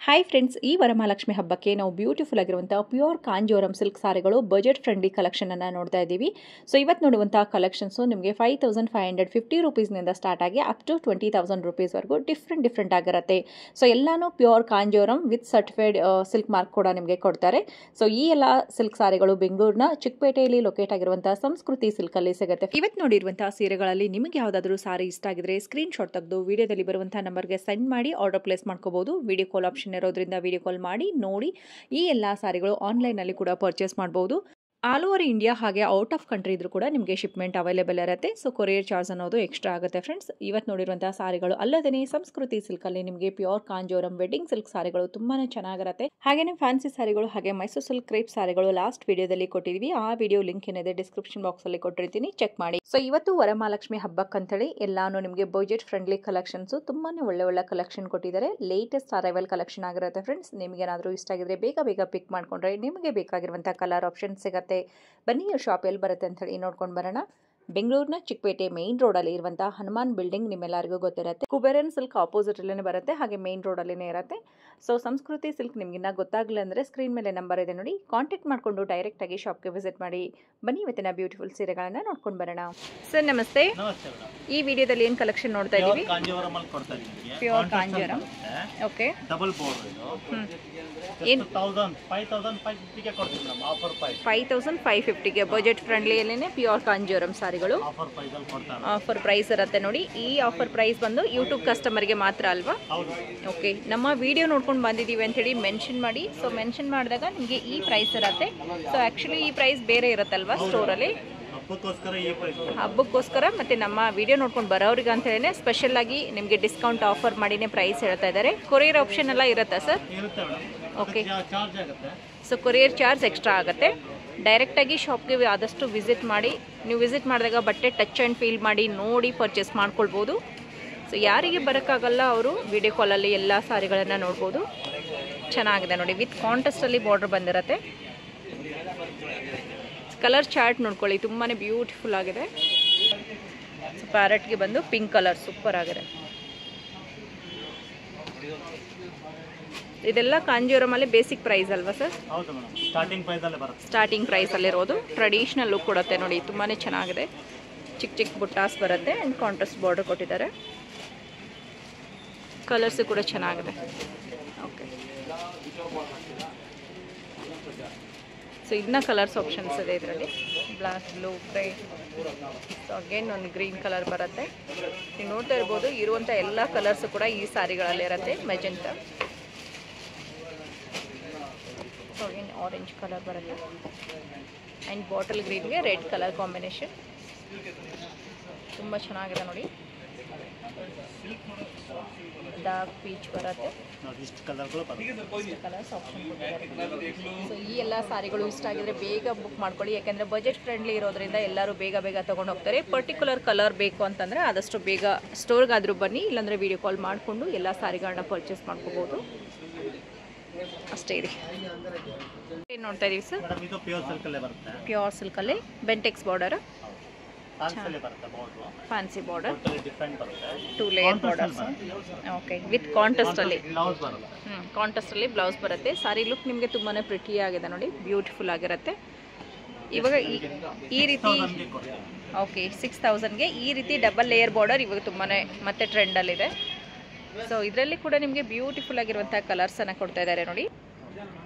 Hi friends, ಈ ವರಮಹಾಲಕ್ಷ್ಮಿ ಹಬ್ಬಕ್ಕೆ ನಾವು ಬ್ಯೂಟಿಫುಲ್ ಆಗಿರುವಂಥ ಪ್ಯೂರ್ ಕಾಂಜೀವರಂ ಸಿಲ್ಕ್ ಸಾರಿಗಳು ಬಜೆಟ್ ಫ್ರೆಂಡ್ಲಿ ಕಲೆಕ್ಷನ್ ಅನ್ನು ನೋಡ್ತಾ ಇದ್ದೀವಿ. ಸೊ ಇವತ್ತು ನೋಡುವಂಥ ಕಲೆಕ್ಷನ್ಸು ನಿಮಗೆ 5550 ರೂಪೀಸ್ನಿಂದ ಸ್ಟಾರ್ಟ್ ಆಗಿ ಅಪ್ ಟು 20,000 ರೂಪೀಸ್ವರೆಗೂ ಡಿಫ್ರೆಂಟ್ ಆಗಿರುತ್ತೆ. ಸೊ ಎಲ್ಲಾನು pure Kanjeevaram with certified silk mark ಕೂಡ ನಿಮಗೆ ಕೊಡ್ತಾರೆ. ಸೊ ಈ ಎಲ್ಲ ಸಿಲ್ಕ್ ಸಾರಿಗಳು ಬೆಂಗಳೂರಿನ ಚಿಕ್ಕಪೇಟೆಯಲ್ಲಿ ಲೊಕೇಟ್ ಆಗಿರುವಂಥ ಸಂಸ್ಕೃತಿ ಸಿಲ್ಕಲ್ಲಿ ಸಿಗುತ್ತೆ. ಇವತ್ತು ನೋಡಿರುವಂತಹ ಸೀರೆಗಳಲ್ಲಿ ನಿಮಗೆ ಯಾವುದಾದ್ರೂ ಸಾರಿ ಇಷ್ಟ ಆಗಿದ್ರೆ ಸ್ಕ್ರೀನ್ ಶಾಟ್ ತೆಗೆದು ವಿಡಿಯೋದಲ್ಲಿ ಬರುವಂತಹ ನಂಬರ್ಗೆ ಸೆಂಡ್ ಮಾಡಿ ಆರ್ಡರ್ ಪ್ಲೇಸ್ ಮಾಡ್ಕೋಬಹುದು. ವಿಡಿಯೋ ಕಾಲ್ ಆಪ್ಷನ್ ಇರೋದ್ರಿಂದ ವಿಡಿಯೋ ಕಾಲ್ ಮಾಡಿ ನೋಡಿ. ಈ ಎಲ್ಲ ಸಾರಿಗಳು ಆನ್ಲೈನಲ್ಲಿ ಕೂಡ ಪರ್ಚೇಸ್ ಮಾಡಬಹುದು. ಆಲ್ ಓವರ್ ಇಂಡಿಯಾ ಹಾಗೆ ಔಟ್ ಆಫ್ ಕಂಟ್ರಿ ಇದ್ರೂ ಕೂಡ ನಿಮಗೆ ಶಿಪ್ಮೆಂಟ್ ಅವೈಲೇಬಲ್ ಇರುತ್ತೆ. ಸೊ ಕೊರಿಯರ್ ಚಾರ್ಜ್ ಅನ್ನೋದು ಎಕ್ಸ್ಟ್ರಾ ಆಗುತ್ತೆ ಫ್ರೆಂಡ್ಸ್. ಇವತ್ತು ನೋಡಿರುವಂತಹ ಸಾರಿಗಳು ಅಲ್ಲದೇ ಸಂಸ್ಕೃತಿ ಸಿಲ್ಕಲ್ಲಿ ನಿಮಗೆ ಪ್ಯೂರ್ ಕಾಂಜೀವರಂ ವೆಡ್ಡಿಂಗ್ ಸಿಲ್ಕ್ ಸಾರಿಗಳು ತುಂಬಾನೇ ಚೆನ್ನಾಗಿರುತ್ತೆ. ಹಾಗೇನೆ ಫ್ಯಾನ್ಸಿ ಸಾರಿಗಳು ಹಾಗೆ ಮೈಸೂರು ಸಿಲ್ಕ್ ಕ್ರೇಪ್ ಸಾರಿಗಳು ಲಾಸ್ಟ್ ವಿಡಿಯೋದಲ್ಲಿ ಕೊಟ್ಟಿದ್ವಿ. ಆ ವಿಡಿಯೋ ಲಿಂಕ್ ಏನಿದೆ ಡಿಸ್ಕ್ರಿಪ್ಷನ್ ಬಾಕ್ಸ್ ಅಲ್ಲಿ ಕೊಟ್ಟಿರ್ತೀನಿ, ಚೆಕ್ ಮಾಡಿ. ಸೊ ಇವತ್ತು ವರಮಹಾಲಕ್ಷ್ಮಿ ಹಬ್ಬಕ್ಕಂತೇಳಿ ಎಲ್ಲಾನು ನಿಮಗೆ ಬಜೆಟ್ ಫ್ರೆಂಡ್ಲಿ ಕಲೆಕ್ಷನ್ಸ್ ತುಂಬಾನೇ ಒಳ್ಳೆ ಕಲೆಕ್ಷನ್ ಕೊಟ್ಟಿದ್ದಾರೆ. ಲೇಟೆಸ್ಟ್ ಅರೈವಲ್ ಕಲೆಕ್ಷನ್ ಆಗಿರುತ್ತೆ ಫ್ರೆಂಡ್ಸ್. ನಿಮಗೆ ಏನಾದರೂ ಇಷ್ಟ ಆಗಿದ್ರೆ ಬೇಗ ಪಿಕ್ ಮಾಡ್ಕೊಂಡ್ರೆ ನಿಮಗೆ ಬೇಕಾಗಿರುವಂತಹ ಕಲರ್ ಆಪ್ಷನ್ ಸಿಗುತ್ತೆ. ಬನ್ನಿ ಶಾಪ್ ಎಲ್ಲಿ ಬರುತ್ತೆ ಅಂತ ಹೇಳಿ ನೋಡ್ಕೊಂಡು ಬರೋಣ. ಬೆಂಗಳೂರಿನ ಚಿಕ್ಕಪೇಟೆ ಮೇನ್ ರೋಡ್ ಅಲ್ಲಿ ಇರುವಂತಹ ಹನುಮಾನ್ ಬಿಲ್ಡಿಂಗ್ ನಿಮ್ಮೆಲ್ಲರಿಗೂ ಗೊತ್ತಿರುತ್ತೆ. ಕುಬೇರನ್ ಸಿಲ್ಕ್ ಆಪೋಸಿಟ್ ಅಲ್ಲೇ ಬರುತ್ತೆ, ಹಾಗೆ ಮೇನ್ ರೋಡ್ ಅಲ್ಲೇ ಇರುತ್ತೆ. ಸೊ ಸಂಸ್ಕೃತಿ ಸಿಲ್ಕ್ ನಿಮ್ಗಿನ್ನ ಗೊತ್ತಾಗ್ಲಿಲ್ಲ ಅಂದ್ರೆ ಸ್ಕ್ರೀನ್ ಮೇಲೆ ನಂಬರ್ ಇದೆ ನೋಡಿ, ಕಾಂಟ್ಯಾಕ್ಟ್ ಮಾಡ್ಕೊಂಡು ಡೈರೆಕ್ಟ್ ಆಗಿ ಶಾಪ್ಗೆ ವಿಸಿಟ್ ಮಾಡಿ. ಬನ್ನಿ ಇವತ್ತಿನ ಬ್ಯೂಟಿಫುಲ್ ಸೀರೆಗಳನ್ನ ನೋಡ್ಕೊಂಡು ಬರೋಣ. ಸರ್ ನಮಸ್ತೆ. ಈ ವಿಡಿಯೋದಲ್ಲಿ ಏನ್ ಕಲೆಕ್ಷನ್ ನೋಡ್ತಾ ಇದೀವಿ? Pure Kanjeevaram. Okay, double border ಇದು. 5550 ಗೆ ಬಜೆಟ್ ಫ್ರೆಂಡ್ಲಿ ಅಲ್ಲೇನೆ ಪ್ಯೂರ್ ಕಾಂಜೀವರಂ ಸಾರಿಗಳು ಆಫರ್ ಪ್ರೈಸ್ ಇರುತ್ತೆ ನೋಡಿ. ಈ ಆಫರ್ ಪ್ರೈಸ್ ಬಂದು ಯೂಟ್ಯೂಬ್ ಕಸ್ಟಮರ್ಗೆ ಮಾತ್ರ ಅಲ್ವಾ? ಓಕೆ, ನಮ್ಮ ವಿಡಿಯೋ ನೋಡ್ಕೊಂಡು ಬಂದಿದ್ದೀವಿ ಅಂತ ಹೇಳಿ ಮೆನ್ಷನ್ ಮಾಡಿ. ಸೊ ಮೆನ್ಷನ್ ಮಾಡಿದಾಗ ನಿಮಗೆ ಈ ಪ್ರೈಸ್ ಇರುತ್ತೆ. ಸೊ ಆಕ್ಚುಲಿ ಈ ಪ್ರೈಸ್ ಬೇರೆ ಇರುತ್ತಲ್ವಾ ಸ್ಟೋರಲ್ಲಿ, ಹಬ್ಬಕ್ಕೋಸ್ಕರ ಮತ್ತೆ ನಮ್ಮ ವಿಡಿಯೋ ನೋಡ್ಕೊಂಡು ಬರೋರಿಗೆ ಅಂತ ಹೇಳಿ ಸ್ಪೆಷಲ್ ಆಗಿ ನಿಮಗೆ ಡಿಸ್ಕೌಂಟ್ ಆಫರ್ ಮಾಡಿನೇ ಪ್ರೈಸ್ ಹೇಳ್ತಾ ಇದ್ದಾರೆ. ಕೊರಿಯರ್ ಆಪ್ಷನ್ ಎಲ್ಲ ಇರುತ್ತಾ sir? Okay, so courier charge extra ಆಗುತ್ತೆ. ಡೈರೆಕ್ಟಾಗಿ ಶಾಪ್ಗೆ ಆದಷ್ಟು ವಿಸಿಟ್ ಮಾಡಿ. ನೀವು ವಿಸಿಟ್ ಮಾಡಿದಾಗ ಬಟ್ಟೆ ಟಚ್ ಆ್ಯಂಡ್ ಫೀಲ್ ಮಾಡಿ ನೋಡಿ ಪರ್ಚೇಸ್ ಮಾಡ್ಕೊಳ್ಬೋದು. ಸೊ ಯಾರಿಗೆ ಬರೋಕ್ಕಾಗಲ್ಲ ಅವರು ವಿಡಿಯೋ ಕಾಲಲ್ಲಿ ಎಲ್ಲ ಸಾರಿಗಳನ್ನು ನೋಡ್ಬೋದು. ಚೆನ್ನಾಗಿದೆ ನೋಡಿ, ವಿತ್ ಕಾಂಟ್ರಾಸ್ಟಲ್ಲಿ ಬಾರ್ಡರ್ ಬಂದಿರುತ್ತೆ. ಕಲರ್ ಚಾರ್ಟ್ ನೋಡ್ಕೊಳ್ಳಿ, ತುಂಬಾ ಬ್ಯೂಟಿಫುಲ್ ಆಗಿದೆ. ಪ್ಯಾರೆಟ್ಗೆ ಬಂದು ಪಿಂಕ್ ಕಲರ್ ಸೂಪರ್ ಆಗಿದೆ. ಇದೆಲ್ಲ ಕಾಂಜೀವರಮಲ್ಲಿ ಬೇಸಿಕ್ ಪ್ರೈಸ್ ಅಲ್ವಾ ಸರ್? ಸ್ಟಾರ್ಟಿಂಗ್ ಪ್ರೈಸ್ ಅಲ್ಲಿರೋದು. ಟ್ರೆಡಿಷನಲ್ ಲುಕ್ ಕೊಡುತ್ತೆ ನೋಡಿ, ತುಂಬಾ ಚೆನ್ನಾಗಿದೆ. ಚಿಕ್ಕ ಬುಟ್ಟಾಸ್ ಬರುತ್ತೆ ಆ್ಯಂಡ್ ಕಾಂಟ್ರಾಸ್ಟ್ ಬಾರ್ಡರ್ ಕೊಟ್ಟಿದ್ದಾರೆ. ಕಲರ್ಸು ಕೂಡ ಚೆನ್ನಾಗಿದೆ. ಓಕೆ, ಸೊ ಇದನ್ನ ಕಲರ್ಸ್ ಆಪ್ಷನ್ಸ್ ಇದೆ ಇದರಲ್ಲಿ. Black, blue, grey, so again ಒಂದು ಗ್ರೀನ್ ಕಲರ್ ಬರುತ್ತೆ. ನೀವು ನೋಡ್ತಾ ಇರ್ಬೋದು ಇರುವಂಥ ಎಲ್ಲ ಕಲರ್ಸು ಕೂಡ ಈ ಸಾರಿಗಳಲ್ಲಿ ಇರುತ್ತೆ. Magenta, so again orange colour ಬರುತ್ತೆ ಆ್ಯಂಡ್ ಬಾಟಲ್ ಗ್ರೀನ್ಗೆ ರೆಡ್ ಕಲರ್ ಕಾಂಬಿನೇಷನ್. ತುಂಬ ಚೆನ್ನಾಗಿದೆ ನೋಡಿ. ಡಾರ್ಕ್ ಪೀಚ್ ಬರುತ್ತೆ. ಕಲರ್ಸ್ ಆಪ್ಷನ್ ಕೊಟ್ಟಿದ್ದಾರೆ. ಸೊ ಈ ಎಲ್ಲ ಸಾರಿಗಳು ಇಷ್ಟ ಆಗಿದ್ರೆ ಬೇಗ ಬುಕ್ ಮಾಡ್ಕೊಳ್ಳಿ, ಯಾಕೆಂದರೆ ಬಜೆಟ್ ಫ್ರೆಂಡ್ಲಿ ಇರೋದ್ರಿಂದ ಎಲ್ಲರೂ ಬೇಗ ತೊಗೊಂಡು ಹೋಗ್ತಾರೆ. ಪರ್ಟಿಕ್ಯುಲರ್ ಕಲರ್ ಬೇಕು ಅಂತಂದರೆ ಆದಷ್ಟು ಬೇಗ ಸ್ಟೋರ್ಗಾದರೂ ಬನ್ನಿ, ಇಲ್ಲಾಂದರೆ ವಿಡಿಯೋ ಕಾಲ್ ಮಾಡಿಕೊಂಡು ಎಲ್ಲ ಸಾರಿಗಳನ್ನ ಪರ್ಚೇಸ್ ಮಾಡ್ಕೋಬೋದು. ಅಷ್ಟೇ ಇದೆ. ಏನು ನೋಡ್ತಾ ಇದೀವಿ ಸರ್? ಪ್ಯೂರ್ ಸಿಲ್ಕಲ್ಲಿ Bentex border, fancy border, 2 layer borders. Okay, with ಕಾಂಟ್ರಾಸ್ಟಲ್ಲಿ ಕಾಂಟ್ರಾಸ್ಟಲ್ಲಿ ಬ್ಲೌಸ್ ಬರುತ್ತೆ. ಸಾರಿ ಲುಕ್ ನಿಮಗೆ ತುಂಬಾ ಪ್ರಿಟಿ ಆಗಿದೆ ನೋಡಿ, ಬ್ಯೂಟಿಫುಲ್ ಆಗಿರುತ್ತೆ. ಇವಾಗ ಈ ರೀತಿ ಓಕೆ 6000ಗೆ ಈ ರೀತಿ ಡಬಲ್ ಲೇಯರ್ ಬಾರ್ಡರ್ ಇವಾಗ ತುಂಬಾ ಮತ್ತೆ ಟ್ರೆಂಡಲ್ಲಿದೆ. ಸೊ ಇದರಲ್ಲಿ ಕೂಡ ನಿಮಗೆ ಬ್ಯೂಟಿಫುಲ್ ಆಗಿರುವಂಥ ಕಲರ್ಸನ್ನು ಕೊಡ್ತಾ ಇದ್ದಾರೆ ನೋಡಿ.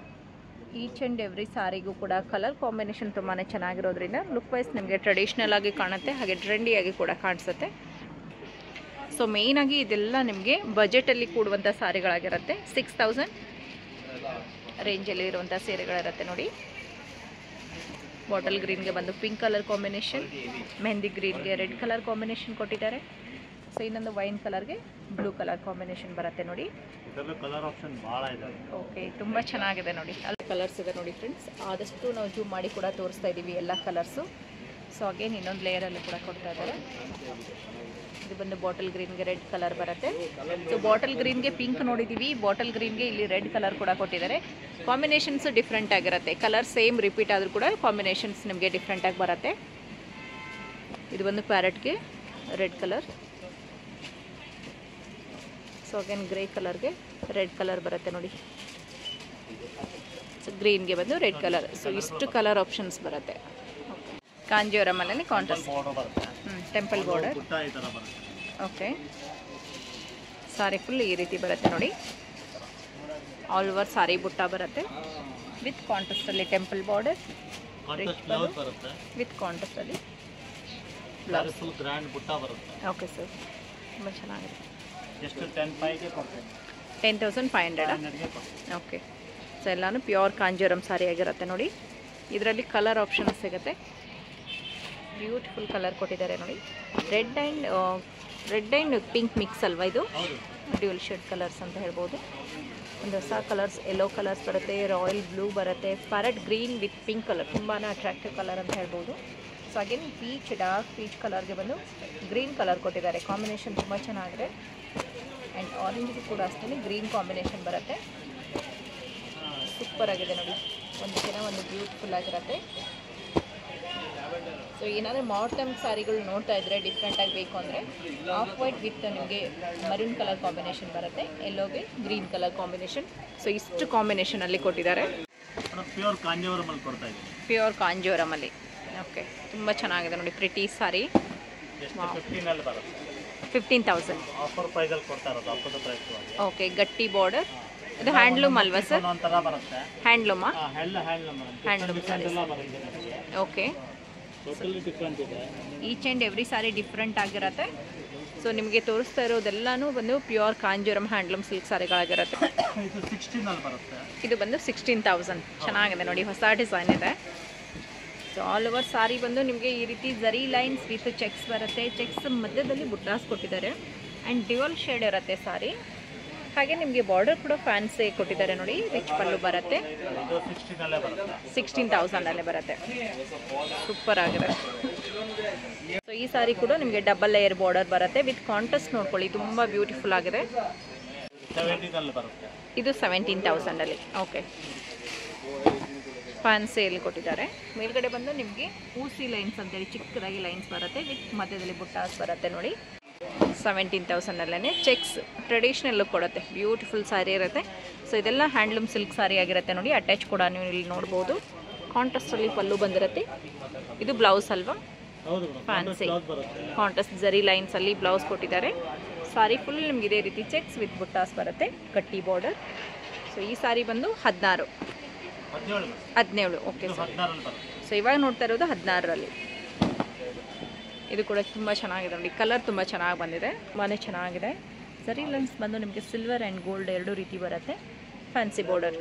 ಈಚ್ ಆ್ಯಂಡ್ ಎವ್ರಿ ಸಾರಿಗೂ ಕೂಡ ಕಲರ್ ಕಾಂಬಿನೇಷನ್ ತುಂಬಾ ಚೆನ್ನಾಗಿರೋದ್ರಿಂದ ಲುಕ್ ವೈಸ್ ನಿಮಗೆ ಟ್ರೆಡಿಷ್ನಲ್ ಆಗಿ ಕಾಣುತ್ತೆ, ಹಾಗೆ ಟ್ರೆಂಡಿಯಾಗಿ ಕೂಡ ಕಾಣಿಸುತ್ತೆ. ಸೊ ಮೇಯ್ನಾಗಿ ಇದೆಲ್ಲ ನಿಮಗೆ ಬಜೆಟಲ್ಲಿ ಕೂಡುವಂಥ ಸಾರಿಗಳಾಗಿರುತ್ತೆ. 6000 ರೇಂಜಲ್ಲಿ ಇರುವಂಥ ಸೀರೆಗಳಿರುತ್ತೆ ನೋಡಿ. ಬಾಟಲ್ ಗ್ರೀನ್ಗೆ ಬಂದು ಪಿಂಕ್ ಕಲರ್ ಕಾಂಬಿನೇಷನ್, ಮೆಹಂದಿ ಗ್ರೀನ್ಗೆ ರೆಡ್ ಕಲರ್ ಕಾಂಬಿನೇಷನ್ ಕೊಟ್ಟಿದ್ದಾರೆ. ಸೊ ಇನ್ನೊಂದು ವೈನ್ ಕಲರ್ಗೆ ಬ್ಲೂ ಕಲರ್ ಕಾಂಬಿನೇಷನ್ ಬರುತ್ತೆ ನೋಡಿ. ಓಕೆ, ತುಂಬ ಚೆನ್ನಾಗಿದೆ ನೋಡಿ. ಅಲ್ಲಿ ಕಲರ್ಸ್ ಇದೆ ನೋಡಿ ಫ್ರೆಂಡ್ಸ್. ಆದಷ್ಟು ನಾವು ಜೂಮ್ ಮಾಡಿ ಕೂಡ ತೋರಿಸ್ತಾ ಇದ್ದೀವಿ ಎಲ್ಲ ಕಲರ್ಸು. ಸೊ ಅಗೇನ್ ಇನ್ನೊಂದು ಲೇಯರಲ್ಲಿ ಕೂಡ ಕೊಡ್ತಾ ಇದ್ದಾರೆ. ಇದು ಬಂದು ಬಾಟಲ್ ಗ್ರೀನ್ಗೆ ರೆಡ್ ಕಲರ್ ಬರುತ್ತೆ. ಸೊ ಬಾಟಲ್ ಗ್ರೀನ್ಗೆ ಪಿಂಕ್ ನೋಡಿದ್ದೀವಿ, ಬಾಟಲ್ ಗ್ರೀನ್ಗೆ ಇಲ್ಲಿ ರೆಡ್ ಕಲರ್ ಕೂಡ ಕೊಟ್ಟಿದ್ದಾರೆ. ಕಾಂಬಿನೇಷನ್ಸು ಡಿಫ್ರೆಂಟ್ ಆಗಿರುತ್ತೆ. ಕಲರ್ ಸೇಮ್ ರಿಪೀಟ್ ಆದರೂ ಕೂಡ ಕಾಂಬಿನೇಷನ್ಸ್ ನಿಮಗೆ ಡಿಫ್ರೆಂಟಾಗಿ ಬರುತ್ತೆ. ಇದು ಬಂದು ಪ್ಯಾರೆಟ್ಗೆ red colour. So again grey ಕಲರ್ಗೆ ರೆಡ್ ಕಲರ್ ಬರುತ್ತೆ ನೋಡಿ, ಗ್ರೀನ್ಗೆ ಬಂದು ರೆಡ್ ಕಲರ್. ಸೊ ಇಷ್ಟು ಕಲರ್ ಆಪ್ಷನ್ಸ್ ಬರುತ್ತೆ. ಕಾಂಜೀವರಮಲ್ಲಿ contrast temple border. Okay, sari full ಈ ರೀತಿ ಬರುತ್ತೆ ನೋಡಿ, ಆಲ್ ಓವರ್ ಸಾರಿ ಬುಟ್ಟ ಬರುತ್ತೆ ವಿತ್ ಕಾಂಟ್ರಾಸ್ಟಲ್ಲಿ ಟೆಂಪಲ್ ಬಾರ್ಡರ್, ವಿತ್ ಕಾಂಟ್ರಾಸ್ಟಲ್ಲಿ ಬ್ಲೌಸ್. ಓಕೆ ಸರ್, ತುಂಬ ಚೆನ್ನಾಗಿದೆ. 10,500. ಓಕೆ, ಸೊ ಎಲ್ಲನೂ ಪ್ಯೂರ್ ಕಾಂಜೀವರಂ ಸಾರಿ ಆಗಿರುತ್ತೆ ನೋಡಿ. ಇದರಲ್ಲಿ ಕಲರ್ ಆಪ್ಷನ್ಸ್ ಸಿಗುತ್ತೆ, ಬ್ಯೂಟಿಫುಲ್ ಕಲರ್ ಕೊಟ್ಟಿದ್ದಾರೆ ನೋಡಿ. ರೆಡ್ ಆ್ಯಂಡ್ ಪಿಂಕ್ ಮಿಕ್ಸ್ ಅಲ್ವಾ ಇದು? ಡ್ಯೂಯಲ್ ಶೇಡ್ ಕಲರ್ಸ್ ಅಂತ ಹೇಳ್ಬೋದು. ಒಂದು ಹೊಸ ಕಲರ್ಸ್, ಯೆಲ್ಲೋ ಕಲರ್ಸ್ ಬರುತ್ತೆ, ರಾಯಲ್ ಬ್ಲೂ ಬರುತ್ತೆ, parrot green with pink colour, ತುಂಬಾ ಅಟ್ರಾಕ್ಟಿವ್ ಕಲರ್ ಅಂತ ಹೇಳ್ಬೋದು. So again peach, dark peach ಕಲರ್ಗೆ ಬಂದು ಗ್ರೀನ್ ಕಲರ್ ಕೊಟ್ಟಿದ್ದಾರೆ. ಕಾಂಬಿನೇಷನ್ ತುಂಬ ಚೆನ್ನಾಗಿದೆ. ಆ್ಯಂಡ್ ಆರೆಂಜ್ಗೆ ಕೂಡ ಅಷ್ಟೇ ಗ್ರೀನ್ ಕಾಂಬಿನೇಷನ್ ಬರುತ್ತೆ. ಸೂಪರ್ ಆಗಿದೆ ನೋಡಿ, ಒಂದಕ್ಕಿಂತ ಒಂದು ಬ್ಯೂಟಿಫುಲ್ ಆಗಿರುತ್ತೆ. ಸೊ ಏನಾದರೂ ಮಾರ್ಟಮ್ ಸ್ಯಾರಿಗಳು ನೋಡ್ತಾ ಇದ್ದರೆ ಡಿಫ್ರೆಂಟಾಗಿ ಬೇಕು ಅಂದರೆ ಆಫ್ ವೈಟ್ ವಿತ್ ನಿಮಗೆ ಮರೂನ್ ಕಲರ್ ಕಾಂಬಿನೇಷನ್ ಬರುತ್ತೆ, ಎಲ್ಲೋಗೆ ಗ್ರೀನ್ ಕಲರ್ ಕಾಂಬಿನೇಷನ್. ಸೊ ಇಷ್ಟು ಕಾಂಬಿನೇಷನಲ್ಲಿ ಕೊಟ್ಟಿದ್ದಾರೆ. ಪ್ಯೂರ್ ಕಾಂಜೀವರಮಲ್ಲಿ ಕೊಡ್ತಾ ಇದ್ದೀವಿ. ಪ್ಯೂರ್ ಕಾಂಜೀವರಮಲ್ಲಿ. ಓಕೆ, ತುಂಬ ಚೆನ್ನಾಗಿದೆ ನೋಡಿ, ಪ್ರಿಟಿ ಸಾರಿ. 15,000 ಆಫರ್ ಪ್ರೈಸಲ್ಲಿ ಕೊಡ್ತಾ ಇರೋದು, ಆಫರ್ ಪ್ರೈಸ್. ಓಕೆ, ಗಟ್ಟಿ ಬಾರ್ಡರ್. ಇದು ಹ್ಯಾಂಡ್ಲೂಮ್ ಅಲ್ವಾ ಸರ್? ಹ್ಯಾಂಡ್ಲೂಮಾ? Handloom sari. Okay, each and every sari different ಆಗಿರುತ್ತೆ. ಸೊ ನಿಮಗೆ ತೋರಿಸ್ತಾ ಇರೋದೆಲ್ಲನೂ ಬಂದು ಪ್ಯೂರ್ ಕಾಂಜೀವರಂ ಹ್ಯಾಂಡ್ಲೂಮ್ ಸಿಲ್ಕ್ ಸಾರಿಗಳಾಗಿರುತ್ತೆ. ಇದು ಬಂದು 16,000. ಚೆನ್ನಾಗಿದೆ ನೋಡಿ, ಹೊಸ ಡಿಸೈನ್ ಇದೆ. ಸೊ ಆಲ್ ಓವರ್ ಸಾರಿ ಬಂದು ನಿಮಗೆ ಈ ರೀತಿ ಜರಿ ಲೈನ್ಸ್ ವಿತ್ ಚೆಕ್ಸ್ ಬರುತ್ತೆ. ಚೆಕ್ಸ್ ಮಧ್ಯದಲ್ಲಿ ಬುಟ್ಟಾಸ್ ಕೊಟ್ಟಿದ್ದಾರೆ ಆ್ಯಂಡ್ ಡ್ಯುಯಲ್ ಶೇಡ್ ಇರುತ್ತೆ ಸಾರಿ. ಹಾಗೆ ನಿಮಗೆ ಬಾರ್ಡರ್ ಕೂಡ ಫ್ಯಾನ್ಸಿ ಕೊಟ್ಟಿದ್ದಾರೆ ನೋಡಿ, ರಿಚ್ ಪಲ್ಲು ಬರುತ್ತೆ. 16,000 ಬರುತ್ತೆ. ಸೂಪರ್ ಆಗಿದೆ. ಸೊ ಈ ಸಾರಿ ಕೂಡ ನಿಮಗೆ ಡಬಲ್ ಲೇಯರ್ ಬಾರ್ಡರ್ ಬರುತ್ತೆ ವಿತ್ ಕಾಂಟ್ರಾಸ್ಟ್. ನೋಡ್ಕೊಳ್ಳಿ, ತುಂಬ ಬ್ಯೂಟಿಫುಲ್ ಆಗಿದೆ. ಇದು 17,000. ಓಕೆ, ಫ್ಯಾನ್ಸಿಯಲ್ಲಿ ಕೊಟ್ಟಿದ್ದಾರೆ. ಮೇಲ್ಗಡೆ ಬಂದು ನಿಮಗೆ ಊಸಿ ಲೈನ್ಸ್ ಅಂತೇಳಿ ಚಿಕ್ಕದಾಗಿ ಲೈನ್ಸ್ ಬರುತ್ತೆ ವಿತ್ ಮಧ್ಯದಲ್ಲಿ ಬುಟ್ಟಾಸ್ ಬರುತ್ತೆ ನೋಡಿ. 17,000 ಚೆಕ್ಸ್ ಟ್ರೆಡಿಷ್ನಲ್ ಲುಕ್ ಕೊಡುತ್ತೆ, ಬ್ಯೂಟಿಫುಲ್ ಸಾರಿ ಇರುತ್ತೆ. ಸೊ ಇದೆಲ್ಲ ಹ್ಯಾಂಡ್ಲೂಮ್ ಸಿಲ್ಕ್ ಸಾರಿ ಆಗಿರುತ್ತೆ ನೋಡಿ. ಅಟ್ಯಾಚ್ ಕೂಡ ನೀವು ಇಲ್ಲಿ ನೋಡ್ಬೋದು. ಕಾಂಟ್ರಾಸ್ಟಲ್ಲಿ ಪಲ್ಲು ಬಂದಿರುತ್ತೆ. ಇದು ಬ್ಲೌಸ್ ಅಲ್ವಾ? ಫ್ಯಾನ್ಸಿ ಕಾಂಟ್ರಾಸ್ಟ್ ಜರಿ ಲೈನ್ಸಲ್ಲಿ ಬ್ಲೌಸ್ ಕೊಟ್ಟಿದ್ದಾರೆ. ಸಾರಿ ಫುಲ್ ನಿಮ್ಗೆ ಇದೇ ರೀತಿ ಚೆಕ್ಸ್ ವಿತ್ ಬುಟ್ಟಾಸ್ ಬರುತ್ತೆ, ಗಟ್ಟಿ ಬಾರ್ಡರ್. ಸೊ ಈ ಸಾರಿ ಬಂದು 17. Okay sir. ಸೊ ಇವಾಗ ನೋಡ್ತಾ ಇರೋದು 16ರಲ್ಲಿ. ಇದು ಕೂಡ ತುಂಬ ಚೆನ್ನಾಗಿದೆ ನೋಡಿ, ಕಲರ್ ತುಂಬ ಚೆನ್ನಾಗಿ ಬಂದಿದೆ, ತುಂಬಾ ಚೆನ್ನಾಗಿದೆ. ಸರಿ ಲೈನ್ಸ್ ಬಂದು ನಿಮಗೆ ಸಿಲ್ವರ್ ಆ್ಯಂಡ್ ಗೋಲ್ಡ್ ಎರಡೂ ರೀತಿ ಬರುತ್ತೆ. ಫ್ಯಾನ್ಸಿ ಬಾರ್ಡರ್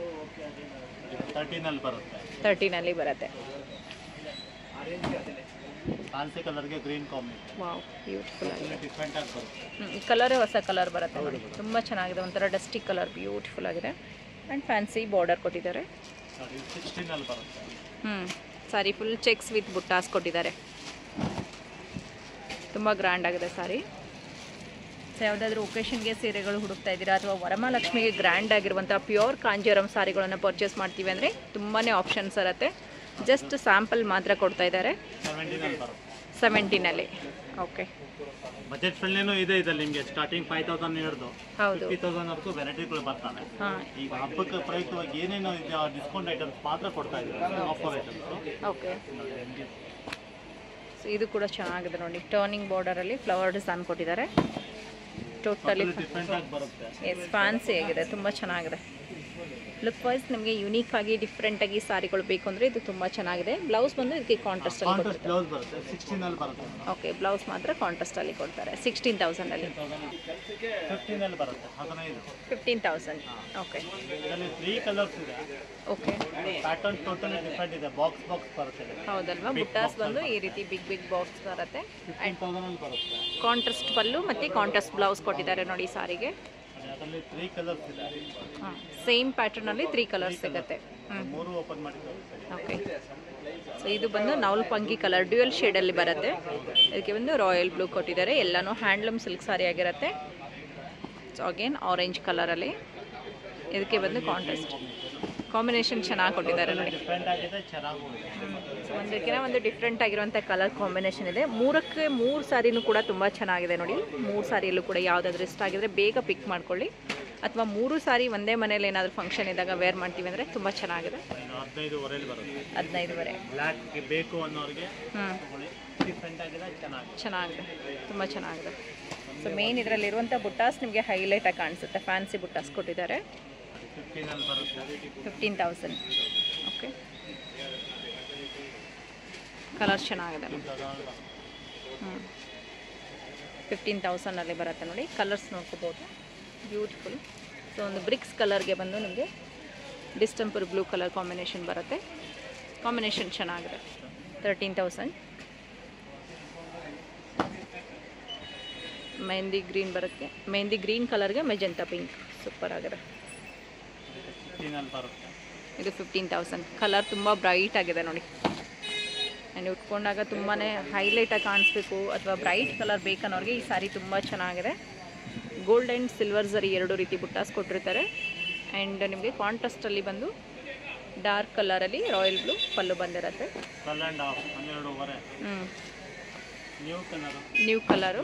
13ನಲ್ಲಿ ಬರುತ್ತೆ. ವಾವ್, ಬ್ಯೂಟಿಫುಲ್ ಆಗಿದೆ. ಈ ಕಲರೇ ಹೊಸ ಕಲರ್ ಬರುತ್ತೆ ನೋಡಿ, ತುಂಬ ಚೆನ್ನಾಗಿದೆ. ಒಂಥರ ಡಸ್ಟಿ ಕಲರ್, ಬ್ಯೂಟಿಫುಲ್ ಆಗಿದೆ. ಆ್ಯಂಡ್ ಫ್ಯಾನ್ಸಿ ಬಾರ್ಡರ್ ಕೊಟ್ಟಿದ್ದಾರೆ. ಸಾರಿ ಫುಲ್ ಚೆಕ್ಸ್ ವಿತ್ ಬುಟ್ಟಾಸ್ ಕೊಟ್ಟಿದ್ದಾರೆ. ತುಂಬ ಗ್ರ್ಯಾಂಡ್ ಆಗಿದೆ ಸಾರಿ. ಸೊ ಯಾವುದಾದ್ರೂ ಒಕೇಶನ್ಗೆ ಸೀರೆಗಳು ಹುಡುಕ್ತಾ ಇದ್ದೀರಾ ಅಥವಾ ವರಮಹಾಲಕ್ಷ್ಮಿಗೆ ಗ್ರ್ಯಾಂಡ್ ಆಗಿರುವಂಥ ಪ್ಯೂರ್ ಕಾಂಜೀವರಂ ಸಾರಿಗಳನ್ನು ಪರ್ಚೇಸ್ ಮಾಡ್ತೀವಿ ಅಂದರೆ ತುಂಬಾ ಆಪ್ಷನ್ಸ್ ಇರುತ್ತೆ. ಜಸ್ಟ್ ಸ್ಯಾಂಪಲ್ ಮಾತ್ರ ಕೊಡ್ತಾ ಇದ್ದಾರೆ. 17ನಲ್ಲಿ. ಓಕೆ, ಬಜೆಟ್ ಫ್ರೆಂಡ್ಲಿನೂ ಇದೆ. ಇದರಲ್ಲಿ ನಿಮಗೆ ಸ್ಟಾರ್ಟಿಂಗ್ 5,000 ಹಿಡಿದು ಹೌದು 50,000 ವರೆಗೂ ವೆರೈಟಿಗಳು ಬರ್ತಾವೆ. ಈಗ ಹಬ್ಬಕ್ಕೆ ಪ್ರಯುಕ್ತವಾಗಿ ಏನೇನು ಇದೆ ಆ ಡಿಸ್ಕೌಂಟ್ ಐಟಮ್ಸ್ ಮಾತ್ರ ಕೊಡ್ತಾ ಇದ್ದಾರೆ, ಆಫರ್ ಐಟಮ್ಸ್. ಓಕೆ, ಸೊ ಇದು ಕೂಡ ಚೆನ್ನಾಗಿದೆ ನೋಡಿ, ಟರ್ನಿಂಗ್ ಬಾರ್ಡರಲ್ಲಿ ಫ್ಲವರ್ ಡಿಸೈನ್ ಕೊಟ್ಟಿದ್ದಾರೆ. ಟೋಟಲಿ ಎಸ್ ಫ್ಯಾನ್ಸಿ ಆಗಿದೆ, ತುಂಬ ಚೆನ್ನಾಗಿದೆ. ಲುಕ್ ವೈಸ್ ನಿಮಗೆ ಯುನೀಕ್ ಆಗಿ ಡಿಫ್ರೆಂಟ್ ಆಗಿ ಸಾರಿಗಳು ಬೇಕು ಅಂದರೆ ಇದು ತುಂಬ ಚೆನ್ನಾಗಿದೆ. ಬ್ಲೌಸ್ ಬಂದು ಇದಕ್ಕೆ ಕಾಂಟ್ರಾಸ್ಟ್ ಅಲ್ಲಿ ಬರುತ್ತೆ. ಓಕೆ, ಬ್ಲೌಸ್ ಮಾತ್ರ ಕಾಂಟ್ರಾಸ್ಟ್ ಅಲ್ಲಿ ಕೊಡ್ತಾರೆ. 16,000 15,000. ಓಕೆ, ಓಕೆ, ಹೌದಲ್ವಾ? ಬುಟ್ಟಾಸ್ ಬಂದು ಈ ರೀತಿ ಬಿಗ್ ಬಿಗ್ ಬಾಕ್ಸ್ ಬರುತ್ತೆ. ಕಾಂಟ್ರಾಸ್ಟ್ ಪಲ್ಲು ಮತ್ತು ಕಾಂಟ್ರಾಸ್ಟ್ ಬ್ಲೌಸ್ ಕೊಟ್ಟಿದ್ದಾರೆ ನೋಡಿ ಸಾರಿಗೆ. ಸೇಮ್ ಪ್ಯಾಟರ್ನಲ್ಲಿ 3 ಕಲರ್ಸ್ ಸಿಗುತ್ತೆ. ಓಕೆ, ಸೊ ಇದು ಬಂದು ನವಲ್ಪಂಗಿ ಕಲರ್ ಡ್ಯುಯಲ್ ಶೇಡಲ್ಲಿ ಬರುತ್ತೆ. ಇದಕ್ಕೆ ಒಂದು ರಾಯಲ್ ಬ್ಲೂ ಕೊಟ್ಟಿದ್ದಾರೆ. ಎಲ್ಲನೂ ಹ್ಯಾಂಡ್ಲೂಮ್ ಸಿಲ್ಕ್ ಸಾರಿ ಆಗಿರುತ್ತೆ. ಸೊ ಅಗೇನ್ ಆರೆಂಜ್ ಕಲರಲ್ಲಿ. ಇದಕ್ಕೆ ಬಂದು ಕಾಂಟ್ರಾಸ್ಟ್ ಕಾಂಬಿನೇಷನ್ ಚೆನ್ನಾಗಿ ಕೊಟ್ಟಿದ್ದಾರೆ ನೋಡಿ. ಸೊ ಒಂದಕ್ಕಿಂತ ಒಂದು ಡಿಫ್ರೆಂಟ್ ಆಗಿರುವಂಥ ಕಲರ್ ಕಾಂಬಿನೇಷನ್ ಇದೆ. 3ಕ್ಕೆ 3 ಸಾರಿನೂ ಕೂಡ ತುಂಬ ಚೆನ್ನಾಗಿದೆ ನೋಡಿ. 3 ಸಾರಿಯಲ್ಲೂ ಕೂಡ ಯಾವುದಾದ್ರೂ ಇಷ್ಟ ಆಗಿದ್ರೆ ಬೇಗ ಪಿಕ್ ಮಾಡ್ಕೊಳ್ಳಿ. ಅಥವಾ 3 ಸಾರಿ ಒಂದೇ ಮನೇಲಿ ಏನಾದರೂ ಫಂಕ್ಷನ್ ಇದ್ದಾಗ ವೇರ್ ಮಾಡ್ತೀವಿ ಅಂದರೆ ತುಂಬ ಚೆನ್ನಾಗಿದೆ. 15 ಬರುತ್ತೆ. 15 ಬ್ಲ್ಯಾಕ್ ಬೇಕು ಅನ್ನೋರಿಗೆ ಹ್ಞೂ ಡಿಫ್ರೆಂಟ್ ಆಗಿದೆ, ಚೆನ್ನಾಗಿದೆ, ತುಂಬ ಚೆನ್ನಾಗಿದೆ. ಸೊ ಮೇನ್ ಇದರಲ್ಲಿರುವಂಥ ಬುಟ್ಟಾಸ್ ನಿಮಗೆ ಹೈಲೈಟಾಗಿ ಕಾಣಿಸುತ್ತೆ. ಫ್ಯಾನ್ಸಿ ಬುಟ್ಟಾಸ್ ಕೊಟ್ಟಿದ್ದಾರೆ. 15 ಬರುತ್ತೆ. 15,000. ಓಕೆ, ಕಲರ್ ಚೆನ್ನಾಗಿದೆ. 15,000 ಬರುತ್ತೆ ನೋಡಿ. ಕಲರ್ಸ್ ನೋಡ್ಕೋಬೋದು, ಬ್ಯೂಟಿಫುಲ್. ಸೊ ಒಂದು ಬ್ರಿಕ್ಸ್ ಕಲರ್ಗೆ ಬಂದು ನಿಮಗೆ ಡಿಸ್ಟೆಂಪರ್ ಬ್ಲೂ ಕಲರ್ ಕಾಂಬಿನೇಷನ್ ಬರುತ್ತೆ. ಕಾಂಬಿನೇಷನ್ ಚೆನ್ನಾಗಿದೆ. 13,000. ಮೆಹಂದಿ ಗ್ರೀನ್ ಬರುತ್ತೆ. ಮೆಹಂದಿ ಗ್ರೀನ್ ಕಲರ್ಗೆ ಮೆಜೆಂಟಾ ಪಿಂಕ್ ಸೂಪರ್ ಆಗಿದೆ. 15 ಬರುತ್ತೆ. ಇದು 15,000. ಕಲರ್ ತುಂಬ ಬ್ರೈಟ್ ಆಗಿದೆ ನೋಡಿ. ಆ್ಯಂಡ್ ಉಟ್ಕೊಂಡಾಗ ತುಂಬಾ ಹೈಲೈಟಾಗಿ ಕಾಣಿಸ್ಬೇಕು ಅಥವಾ ಬ್ರೈಟ್ ಕಲರ್ ಬೇಕನ್ನೋರಿಗೆ ಈ ಸಾರಿ ತುಂಬ ಚೆನ್ನಾಗಿದೆ. ಗೋಲ್ಡ್ ಆ್ಯಂಡ್ ಸಿಲ್ವರ್ ಝರಿ 2 ರೀತಿ ಬುಟ್ಟಾಸ್ ಕೊಟ್ಟಿರ್ತಾರೆ. ಆ್ಯಂಡ್ ನಿಮಗೆ ಕಾಂಟ್ರಾಸ್ಟಲ್ಲಿ ಬಂದು ಡಾರ್ಕ್ ಕಲರಲ್ಲಿ ರಾಯಲ್ ಬ್ಲೂ ಪಲ್ಲು ಬಂದಿರುತ್ತೆ. ನ್ಯೂ ಕಲರು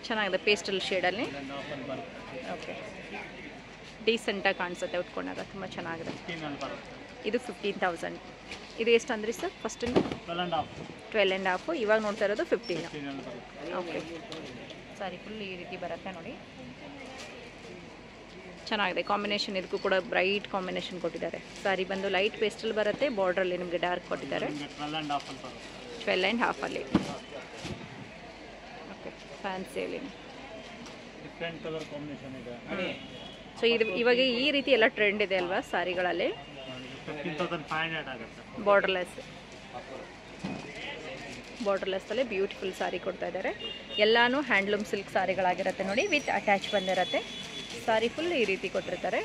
ಚೆನ್ನಾಗಿದೆ, ಪೇಸ್ಟಲ್ ಶೇಡಲ್ಲಿ. ಓಕೆ, ಡೀಸೆಂಟಾಗಿ ಕಾಣಿಸುತ್ತೆ ಉಟ್ಕೊಂಡಾಗ, ತುಂಬ ಚೆನ್ನಾಗಿದೆ. ಇದು 15,000. ಇದು ಎಷ್ಟು ಅಂದ್ರಿ ಸರ್? ಫಸ್ಟಿಂದ 12.5. ಇವಾಗ ನೋಡ್ತಾ ಇರೋದು 15. ಓಕೆ, ಸಾರಿ ಫುಲ್ ಈ ರೀತಿ ಬರುತ್ತೆ ನೋಡಿ. ಚೆನ್ನಾಗಿದೆ ಕಾಂಬಿನೇಷನ್. ಇದಕ್ಕೂ ಕೂಡ ಬ್ರೈಟ್ ಕಾಂಬಿನೇಷನ್ ಕೊಟ್ಟಿದ್ದಾರೆ. ಸಾರಿ ಬಂದು ಲೈಟ್ ಪೇಸ್ಟಲ್ ಬರುತ್ತೆ, ಬಾರ್ಡ್ರಲ್ಲಿ ನಿಮಗೆ ಡಾರ್ಕ್ ಕೊಟ್ಟಿದ್ದಾರೆ. 12.5 ಓಕೆ, ಫ್ಯಾನ್ಸಿಯಲ್ಲಿ ಡಿಫ್ರೆಂಟ್ ಕಲರ್ ಕಾಂಬಿನೇಷನ್ ಇದೆ. ಸೊ ಇದು ಇವಾಗ ಈ ರೀತಿ ಎಲ್ಲ ಟ್ರೆಂಡ್ ಇದೆ ಅಲ್ವಾ ಸಾರಿಗಳಲ್ಲಿ. 15,500 ಆಗುತ್ತೆ. ಬಾರ್ಡರ್ಲೆಸ್ಸಲ್ಲೇ ಬ್ಯೂಟಿಫುಲ್ ಸಾರಿ ಕೊಡ್ತಾ ಇದ್ದಾರೆ. ಎಲ್ಲಾನು ಹ್ಯಾಂಡ್ಲೂಮ್ ಸಿಲ್ಕ್ ಸಾರಿಗಳಾಗಿರುತ್ತೆ ನೋಡಿ, ವಿತ್ ಅಟ್ಯಾಚ್ ಬಂದಿರುತ್ತೆ. ಸಾರಿ ಫುಲ್ ಈ ರೀತಿ ಕೊಟ್ಟಿರ್ತಾರೆ.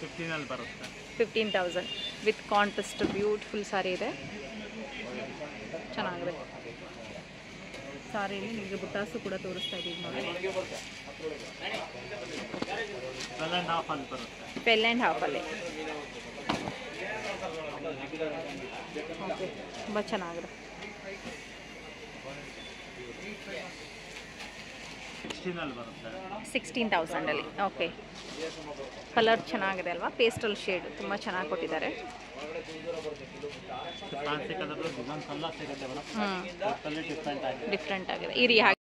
15 ಬರುತ್ತೆ. 15,000 ವಿತ್ ಕಾಂಟ್ರಾಸ್ಟ್ ಬ್ಯೂಟಿಫುಲ್ ಸಾರಿ ಇದೆ, ಚೆನ್ನಾಗಿದೆ. ಸಾರಿಯಲ್ಲಿ ನಿಮಗೆ ಬುಟ್ಟಾಸು ಕೂಡ ತೋರಿಸ್ತಾ ಇದ್ದೀವಿ ನೋಡಿ. 12.5 ಬರುತ್ತೆ. 12.5 ಓಕೆ, ತುಂಬ ಚೆನ್ನಾಗಿದೆ. 16 ಬರುತ್ತೆ. 16,000 ಓಕೆ, ಕಲರ್ ಚೆನ್ನಾಗಿದೆ ಅಲ್ವಾ, ಪೇಸ್ಟಲ್ ಶೇಡ್ ತುಂಬ ಚೆನ್ನಾಗಿ ಕೊಟ್ಟಿದ್ದಾರೆ. ಫ್ಯಾನ್ಸಿ ಕಲರ್ ಡಿಸೈನ್ಸ್ ಎಲ್ಲ ಸಿಗುತ್ತೆ ಮೇಡಮ್. ಡಿಫ್ರೆಂಟ್ ಆಗಿದೆ. ಡಿಫ್ರೆಂಟ್ ಆಗಿದೆ. ಈ